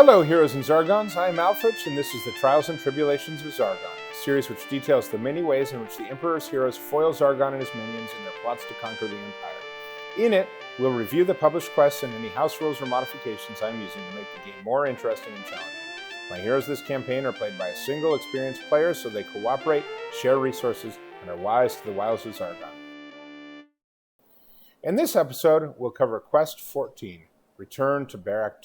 Hello, heroes and Zargons. I am Alfrich, and this is the Trials and Tribulations of Zargon, a series which details the many ways in which the Emperor's heroes foil Zargon and his minions in their plots to conquer the Empire. In it, we'll review the published quests and any house rules or modifications I'm using to make the game more interesting and challenging. My heroes this campaign are played by a single experienced player, so they cooperate, share resources, and are wise to the wiles of Zargon. In this episode, we'll cover Quest 14, Return to Barak.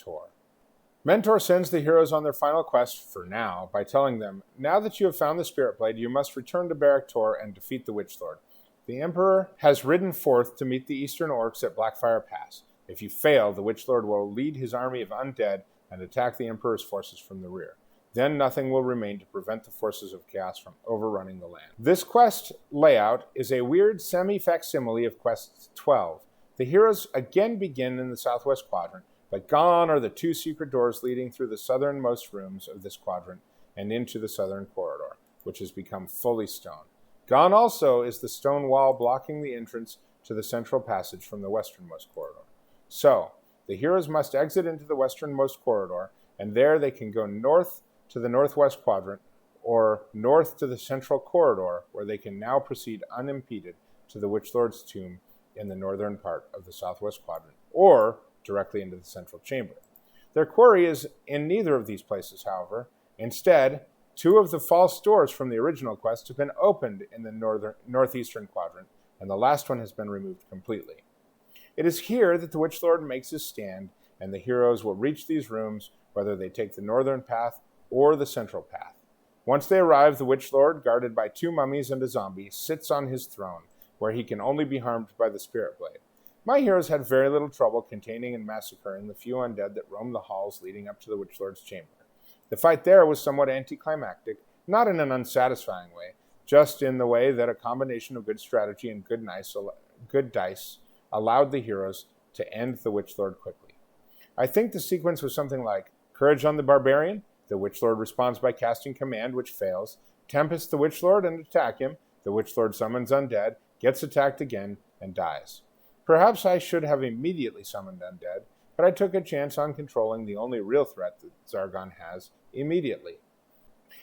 Mentor sends the heroes on their final quest, for now, by telling them, now that you have found the Spirit Blade, you must return to Barak and defeat the Witch Lord. The Emperor has ridden forth to meet the Eastern Orcs at Blackfire Pass. If you fail, the Witch Lord will lead his army of undead and attack the Emperor's forces from the rear. Then nothing will remain to prevent the forces of chaos from overrunning the land. This quest layout is a weird semi-facsimile of Quest 12. The heroes again begin in the southwest quadrant, but gone are the two secret doors leading through the southernmost rooms of this quadrant and into the southern corridor, which has become fully stone. Gone also is the stone wall blocking the entrance to the central passage from the westernmost corridor. So, the heroes must exit into the westernmost corridor, and there they can go north to the northwest quadrant, or north to the central corridor, where they can now proceed unimpeded to the Witch Lord's tomb in the northern part of the southwest quadrant, or directly into the central chamber. Their quarry is in neither of these places, however. Instead, two of the false doors from the original quest have been opened in the northeastern quadrant, and the last one has been removed completely. It is here that the Witch Lord makes his stand, and the heroes will reach these rooms whether they take the northern path or the central path. Once they arrive, the Witch Lord, guarded by two mummies and a zombie, sits on his throne, where he can only be harmed by the Spirit Blade. My heroes had very little trouble containing and massacring the few undead that roamed the halls leading up to the Witch Lord's chamber. The fight there was somewhat anticlimactic, not in an unsatisfying way, just in the way that a combination of good strategy and good dice allowed the heroes to end the Witch Lord quickly. I think the sequence was something like Courage on the Barbarian, the Witch Lord responds by casting Command, which fails, Tempest the Witch Lord and attack him, the Witch Lord summons undead, gets attacked again, and dies. Perhaps I should have immediately summoned undead, but I took a chance on controlling the only real threat that Zargon has immediately.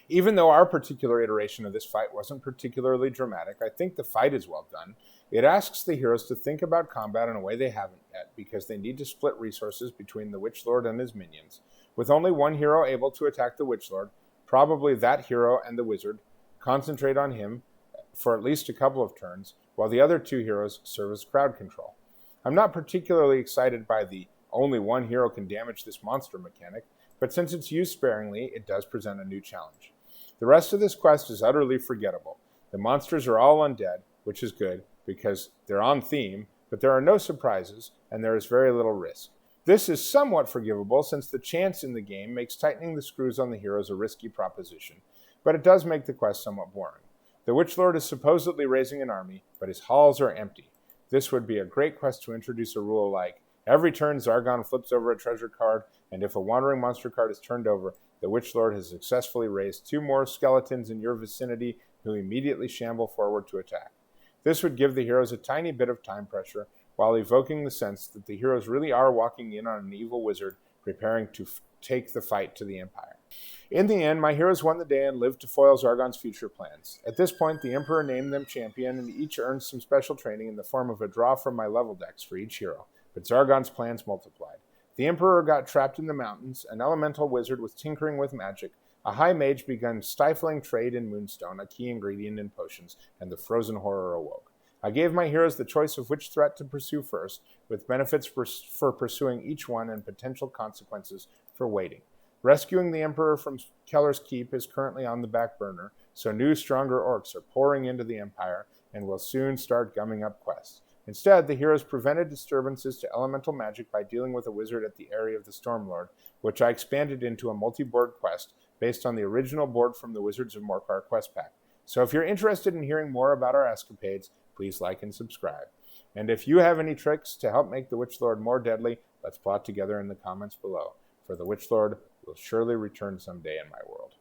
Even though our particular iteration of this fight wasn't particularly dramatic, I think the fight is well done. It asks the heroes to think about combat in a way they haven't yet, because they need to split resources between the Witch Lord and his minions. With only one hero able to attack the Witch Lord, probably that hero and the wizard, concentrate on him for at least a couple of turns, while the other two heroes serve as crowd control. I'm not particularly excited by the only one hero can damage this monster mechanic, but since it's used sparingly, it does present a new challenge. The rest of this quest is utterly forgettable. The monsters are all undead, which is good, because they're on theme, but there are no surprises, and there is very little risk. This is somewhat forgivable, since the chance in the game makes tightening the screws on the heroes a risky proposition, but it does make the quest somewhat boring. The Witch Lord is supposedly raising an army, but his halls are empty. This would be a great quest to introduce a rule like, every turn Zargon flips over a treasure card, and if a wandering monster card is turned over, the Witch Lord has successfully raised two more skeletons in your vicinity who immediately shamble forward to attack. This would give the heroes a tiny bit of time pressure, while evoking the sense that the heroes really are walking in on an evil wizard preparing to take the fight to the Empire. In the end, my heroes won the day and lived to foil Zargon's future plans. At this point, the Emperor named them champion, and each earned some special training in the form of a draw from my level decks for each hero, but Zargon's plans multiplied. The Emperor got trapped in the mountains, an elemental wizard was tinkering with magic, a high mage began stifling trade in moonstone, a key ingredient in potions, and the frozen horror awoke. I gave my heroes the choice of which threat to pursue first, with benefits for pursuing each one and potential consequences for waiting. Rescuing the Emperor from Keller's Keep is currently on the back burner, so new, stronger orcs are pouring into the Empire and will soon start gumming up quests. Instead, the heroes prevented disturbances to elemental magic by dealing with a wizard at the area of the Stormlord, which I expanded into a multi-board quest based on the original board from the Wizards of Morcar quest pack. So if you're interested in hearing more about our escapades, please like and subscribe. And if you have any tricks to help make the Witch Lord more deadly, let's plot together in the comments below, for the Witch Lord will surely return someday in my world.